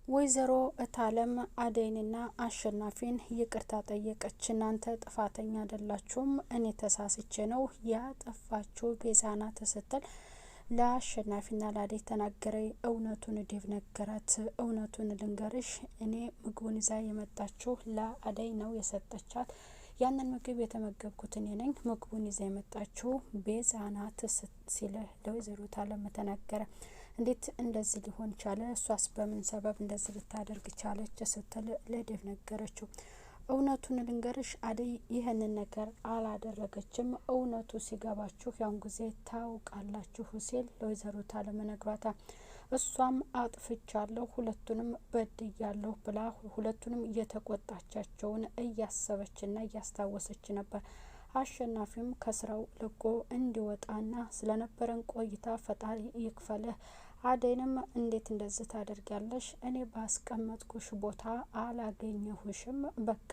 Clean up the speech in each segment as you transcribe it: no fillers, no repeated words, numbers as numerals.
ወይዘሮ እታለም አደይንና አሸናፊን ይቅርታ ጠየቀች። እናንተ ጥፋተኛ አይደላችሁም፣ እኔ ተሳስቼ ነው ያጠፋችሁ ቤዛ ናት ስትል ለአሸናፊና ለአደይ ተናገረ። እውነቱን ዴቭ ነገራት። እውነቱን ልንገርሽ፣ እኔ ምግቡን ይዛ የመጣችሁ ለአደይ ነው የሰጠቻት። ያንን ምግብ የተመገብኩት እኔ ነኝ። ምግቡን ይዛ የመጣችሁ ቤዛ ናት ሲል ለወይዘሮ እታለም ተናገረ። እንዴት እንደዚህ ሊሆን ቻለ? እሷስ በምን ሰበብ እንደዚህ ልታደርግ ቻለች? ስትል ለዴቭ ነገረችው። እውነቱን ልንገርሽ አደይ ይህንን ነገር አላደረገችም። እውነቱ ሲገባችሁ ያን ጊዜ ታውቃላችሁ ሲል ለወይዘሮ እታለም ነግሯታል። እሷም አጥፍቻለሁ፣ ሁለቱንም በድያለሁ ብላ ሁለቱንም እየተቆጣቻቸውን እያሰበችና እያስታወሰች ነበር። አሸናፊም ከስራው ልቆ እንዲወጣና ስለነበረን ቆይታ ፈጣሪ ይክፈልህ፣ አደይንም እንዴት እንደዚህ ታደርጊያለሽ? እኔ ባስቀመጥኩሽ ቦታ አላገኘሁሽም፣ በቃ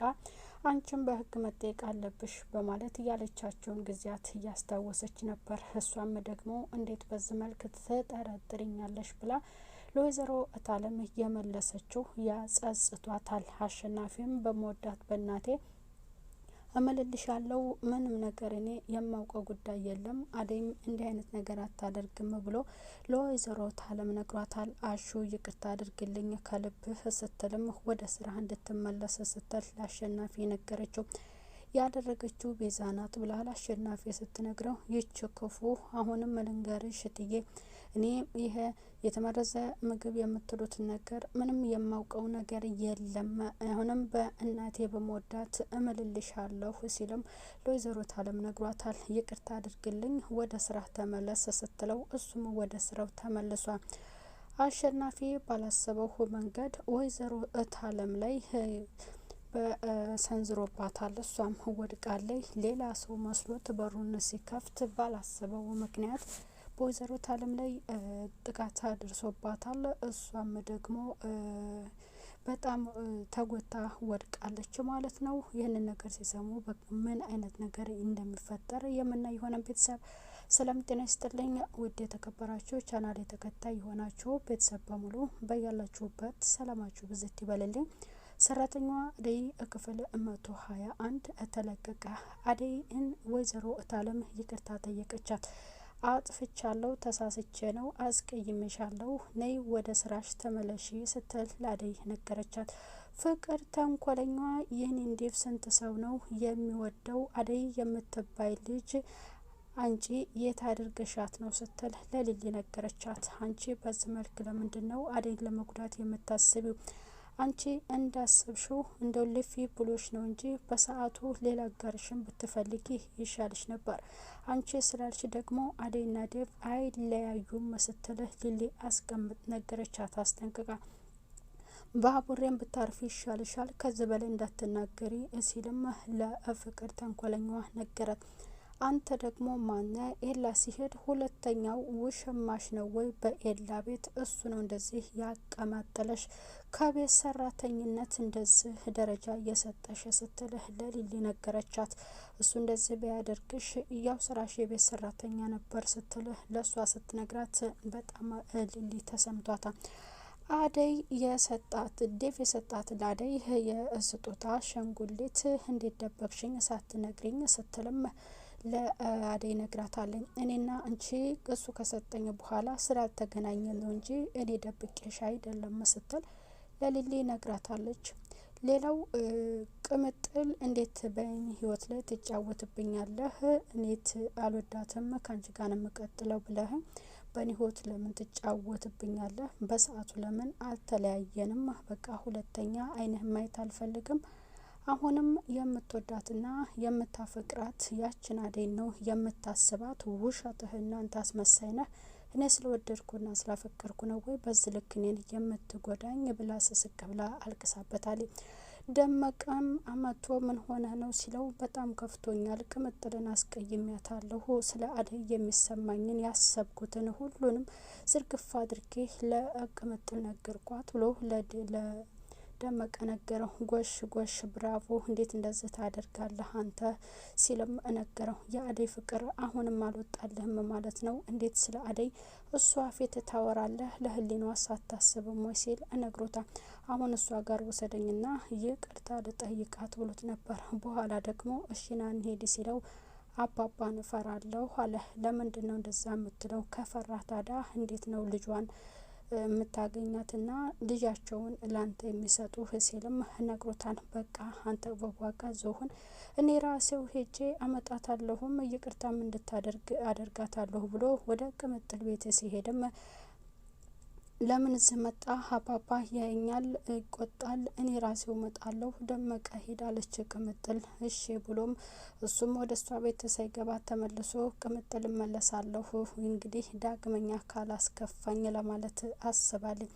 አንቺም በህግ መጠየቅ አለብሽ በማለት ያለቻቸውን ጊዜያት እያስታወሰች ነበር። እሷም ደግሞ እንዴት በዚህ መልክ ትጠረጥርኛለሽ ብላ ለወይዘሮ እታለም የመለሰችው ያጸጽቷታል። አሸናፊም በመወዳት በእናቴ እምልልሻለሁ፣ ምንም ነገር እኔ የማውቀው ጉዳይ የለም፣ አደይም እንዲህ አይነት ነገር አታደርግም ብሎ ለወይዘሮ እታለም ነግሯታል። አሹ ይቅርታ አድርግልኝ ከልብህ ስትልም ወደ ስራ እንድትመለስ ስትል ለአሸናፊ ነገረችው። ያደረገችው ቤዛ ናት ብላ ለአሸናፊ ስትነግረው ይች ክፉ አሁንም ልንገርሽ እትዬ፣ እኔ ይሄ የተመረዘ ምግብ የምትሉት ነገር ምንም የማውቀው ነገር የለም፣ አሁንም በእናቴ በመወዳት እምልልሻለሁ ሲልም ለወይዘሮ እታለም ነግሯታል። ይቅርታ አድርግልኝ ወደ ስራ ተመለስ ስትለው እሱም ወደ ስራው ተመልሷል። አሸናፊ ባላሰበው መንገድ ወይዘሮ እታለም ላይ በሰንዝሮባታል። እሷም ወድቃለች። ሌላ ሰው መስሎት በሩን ሲከፍት ባላሰበው ምክንያት በወይዘሮ እታለም ላይ ጥቃት አድርሶባታል። እሷም ደግሞ በጣም ተጎታ ወድቃለች ማለት ነው። ይህንን ነገር ሲሰሙ ምን አይነት ነገር እንደሚፈጠር የምናይ የሆነ ቤተሰብ ሰላም ጤና ይስጥልኝ። ውድ የተከበራችሁ ቻናል ተከታይ የሆናችሁ ቤተሰብ በሙሉ በያላችሁበት ሰላማችሁ ብዝት ይበልልኝ። ሰራተኛዋ አደይ ክፍል 121 ተለቀቀ። አደይን ወይዘሮ እታለም ይቅርታ ጠየቀቻት። አጥፍቻለሁ፣ ተሳስቼ ነው፣ አስቀይሜሻለሁ፣ ነይ ወደ ስራሽ ተመለሺ ስትል ለአደይ ነገረቻት። ፍቅር ተንኮለኛዋ ይህን ዴቭ ስንት ሰው ነው የሚወደው? አደይ የምትባይ ልጅ አንቺ የት አድርገሻት ነው ስትል ለሊሊ ነገረቻት። አንቺ በዚህ መልክ ለምንድን ነው አደይን ለመጉዳት የምታስቢው? አንቺ እንዳሰብሽው እንደው ልፊ ብሎሽ ነው እንጂ በሰዓቱ ሌላ አጋርሽን ብትፈልጊ ይሻልሽ ነበር። አንቺ ስላልሽ ደግሞ አደይና ዴቭ አይለያዩም ስትል ሊሊ አስቀምጥ ነገረቻት አስጠንቅቃ። ባቡሬን ብታርፊ ይሻልሻል፣ ከዚህ በላይ እንዳትናገሪ ሲልም ለፍቅር ተንኮለኛዋ ነገራት። አንተ ደግሞ ማነ? ኤላ ሲሄድ ሁለተኛው ውሽማሽ ነው ወይ በኤላ ቤት? እሱ ነው እንደዚህ ያቀማጠለሽ፣ ከቤት ሰራተኝነት እንደዚህ ደረጃ እየሰጠሽ ስትልህ ለሊሊ ነገረቻት። እሱ እንደዚህ ቢያደርግሽ ያው ስራሽ የቤት ሰራተኛ ነበር ስትልህ ለሷ ስትነግራት በጣም ሊሊ ተሰምቷታል። አደይ የሰጣት ዴቭ የሰጣት ለአደይ የስጦታ አሻንጉሊት እንዴት ደበቅሽኝ ሳትነግሪኝ ስትልም ለአደይ ነግራታለኝ። እኔና አንቺ እሱ ከሰጠኝ በኋላ ስላልተገናኘ ነው እንጂ እኔ ደብቄሽ አይደለም ስትል ለሊሊ ነግራታለች። ሌላው ቅምጥል እንዴት በእኔ ህይወት ላይ ትጫወትብኛለህ? እኔት አልወዳትም ከአንቺ ጋር ነው የምቀጥለው ብለህ በእኔ ህይወት ለምን ትጫወትብኛለህ? በሰዓቱ ለምን አልተለያየንም? በቃ ሁለተኛ አይንህ ማየት አልፈልግም። አሁንም የምትወዳትና የምታፈቅራት ያችን አደይ ነው የምታስባት። ውሸትህና አንተ አስመሳይ ነህ። እኔ ስለወደድኩና ስላፈቀርኩ ነው ወይ በዚህ ልክ እኔን የምትጎዳኝ ብላ ስስቅ ብላ አልቅሳበታለች። ደመቀም አመቶ ምን ሆነ ነው ሲለው በጣም ከፍቶኛል፣ ቅምጥልን አስቀይሜያታለሁ፣ ስለ አደይ የሚሰማኝን ያሰብኩትን ሁሉንም ዝርግፍ አድርጌ ለቅምጥል ነገርኳት ብሎ ደመቀ ነገረው። ጎሽ ጎሽ ብራቮ፣ እንዴት እንደዚህ ታደርጋለህ አንተ ሲልም ነገረው። የአደይ ፍቅር አሁንም አልወጣልህም ማለት ነው? እንዴት ስለ አደይ እሷ ፊት ታወራለህ? ለህሊናዋ ሳታስብም ወይ ሲል ነግሮታል። አሁን እሷ ጋር ወሰደኝና ይቅርታ ልጠይቃት ብሎት ነበር። በኋላ ደግሞ እሺ ና እንሂድ ሲለው አባባን እፈራለሁ አለ። ለምንድን ነው እንደዛ የምትለው? ከፈራ ታዳ እንዴት ነው ልጇን የምታገኛትና ልጃቸውን ላንተ የሚሰጡ ሲልም ነግሮታል። በቃ አንተ በዋጋ ዞሁን እኔ ራሴው ሄጄ አመጣታለሁም ይቅርታም እንድታደርግ አደርጋታለሁ ብሎ ወደ ቅምጥል ቤት ሲሄድም ለምን እዚህ መጣ? አባባ ያየኛል፣ ይቆጣል፣ እኔ ራሴው መጣለሁ ደመቀ ሄዳለች ቅምጥል። እሺ ብሎም እሱም ወደ እሷ ቤት ሳይገባ ተመልሶ ቅምጥል መለሳለሁ እንግዲህ ዳግመኛ ካላስከፋኝ ለማለት አስባለኝ።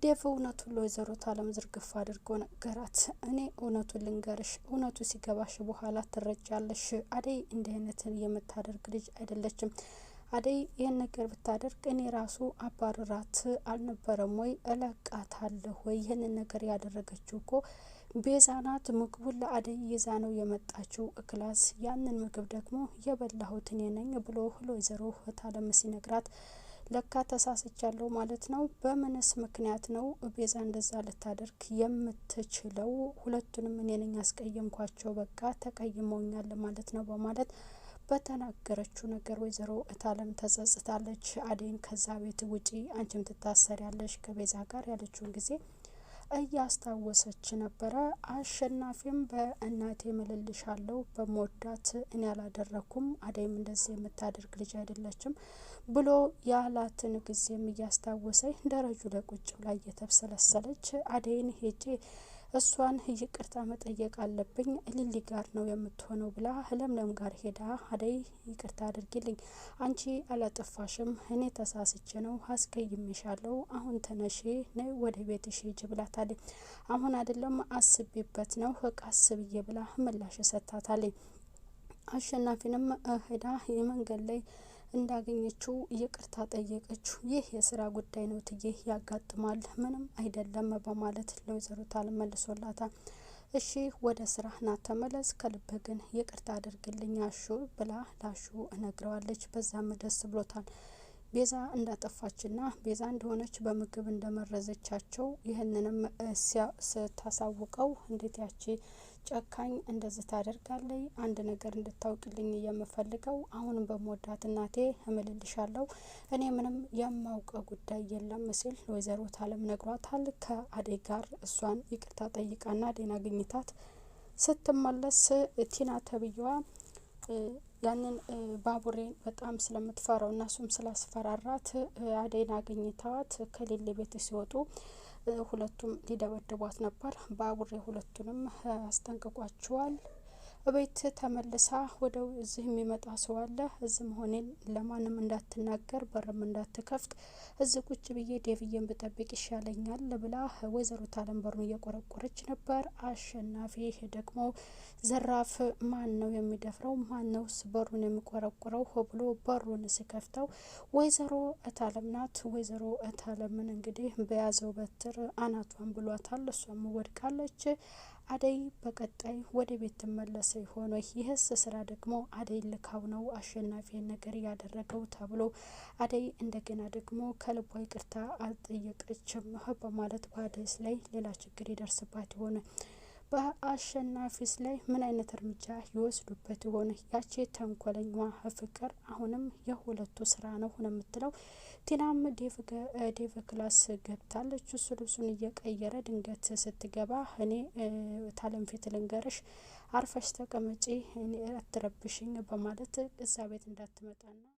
ዴቭ እውነቱን ለወይዘሮ አለም ዝርግፍ አድርጎ ነገራት። እኔ እውነቱን ልንገርሽ፣ እውነቱ ሲገባሽ በኋላ ትረጃለሽ። አደይ እንዲህ አይነትን የምታደርግ ልጅ አይደለችም። አደይ ይህን ነገር ብታደርግ እኔ ራሱ አባረራት አልነበረም ወይ? እለቃታለሁ ወይ? ይህንን ነገር ያደረገችው እኮ ቤዛ ናት። ምግቡን ለአደይ ይዛ ነው የመጣችው ክላስ። ያንን ምግብ ደግሞ የበላሁት እኔ ነኝ ብሎ ለወይዘሮ አለም ሲነግራት ለካ ተሳስቻለሁ ማለት ነው። በምንስ ምክንያት ነው ቤዛ እንደዛ ልታደርግ የምትችለው? ሁለቱንም እኔ ነኝ ያስቀየምኳቸው፣ በቃ ተቀይመውኛል ማለት ነው በማለት በተናገረችው ነገር ወይዘሮ አለም ተጸጽታለች። አደይን ከዛ ቤት ውጪ፣ አንቺም ትታሰሪያለሽ ከቤዛ ጋር ያለችውን ጊዜ እያስታወሰች ነበረ። አሸናፊም በእናቴ ምልልሻለሁ በመወዳት እኔ ያላደረኩም፣ አደይም እንደዚህ የምታደርግ ልጅ አይደለችም ብሎ ያላትን ጊዜም እያስታወሰኝ ደረጁ ለቁጭ ላይ እየተብሰለሰለች አደይን ሄጄ እሷን ይቅርታ መጠየቅ አለብኝ ሊሊ ጋር ነው የምትሆነው ብላ ለምለም ጋር ሄዳ አደይ ይቅርታ አድርጊልኝ፣ አንቺ አላጠፋሽም፣ እኔ ተሳስቼ ነው አስቀይሜሻለሁ፣ አሁን ተነሺ ነይ ወደ ቤትሽ ሂጂ ብላታለች። አሁን አይደለም አስቤበት ነው ቀስ ብዬ ብላ ምላሽ ሰጥታታለች። አሸናፊንም ሄዳ የመንገድ ላይ እንዳገኘችው ይቅርታ ጠየቀችው። ይህ የስራ ጉዳይ ነው ትዬ ያጋጥማል፣ ምንም አይደለም በማለት ለወይዘሮ አለም መልሶላታል። እሺ ወደ ስራ ና ተመለስ፣ ከልብ ግን ይቅርታ አድርግልኝ አሹ ብላ ላሹ እነግረዋለች። በዛም ደስ ብሎታል። ቤዛ እንዳጠፋችና ቤዛ እንደሆነች በምግብ እንደመረዘቻቸው ይህንንም ስታሳውቀው እንዴት ያቺ ጨካኝ እንደዚህ ታደርጋለች? አንድ ነገር እንድታውቅልኝ የምፈልገው አሁንም በመወዳት እናቴ እምልልሻለሁ፣ እኔ ምንም የማውቀው ጉዳይ የለም ሲል ወይዘሮ አለም ነግሯታል። ከአደይ ጋር እሷን ይቅርታ ጠይቃና አደይን አግኝታት ስትመለስ ቲና ተብዬዋ ያንን ባቡሬን በጣም ስለምትፈራው እና እሱም ስላስፈራራት አደይን አግኝተዋት ከሌለ ቤት ሲወጡ ሁለቱም ሊደበድቧት ነበር። ባቡሬ ሁለቱንም አስጠንቅቋቸዋል። ቤት ተመልሳ ወደ እዚህ የሚመጣ ሰው አለ፣ እዚህ መሆኔን ለማንም እንዳትናገር፣ በርም እንዳትከፍት፣ እዚህ ቁጭ ብዬ ዴቭዬን ብጠብቅ ይሻለኛል ብላ ወይዘሮ አለም በሩን እየቆረቆረች ነበር። አሸናፊ ደግሞ ዘራፍ፣ ማን ነው የሚደፍረው? ማን ነውስ በሩን የሚቆረቆረው? ብሎ በሩን ሲከፍተው ወይዘሮ አለም ናት። ወይዘሮ አለምን እንግዲህ በያዘው በትር አናቷን ብሏታል። እሷም ወድቃለች። አደይ በቀጣይ ወደ ቤት ትመለስ ይሆን? ይህስ ስራ ደግሞ አደይ ልካው ነው አሸናፊ ነገር ያደረገው ተብሎ አደይ እንደገና ደግሞ ከልቧ ይቅርታ አልጠየቀችም በማለት በአደይስ ላይ ሌላ ችግር ይደርስባት ይሆን? በአሸናፊስ ላይ ምን አይነት እርምጃ ይወስዱበት ይሆን? ያቺ ተንኮለኛዋ ፍቅር አሁንም የሁለቱ ስራ ነው የምትለው። ቲናም ዴቭ ክላስ ገብታለች። እሱ ልብሱን እየቀየረ ድንገት ስትገባ እኔ ታለም ፊት ልንገርሽ፣ አርፈሽ ተቀመጪ፣ እኔ አትረብሽኝ በማለት እዛ ቤት እንዳትመጣና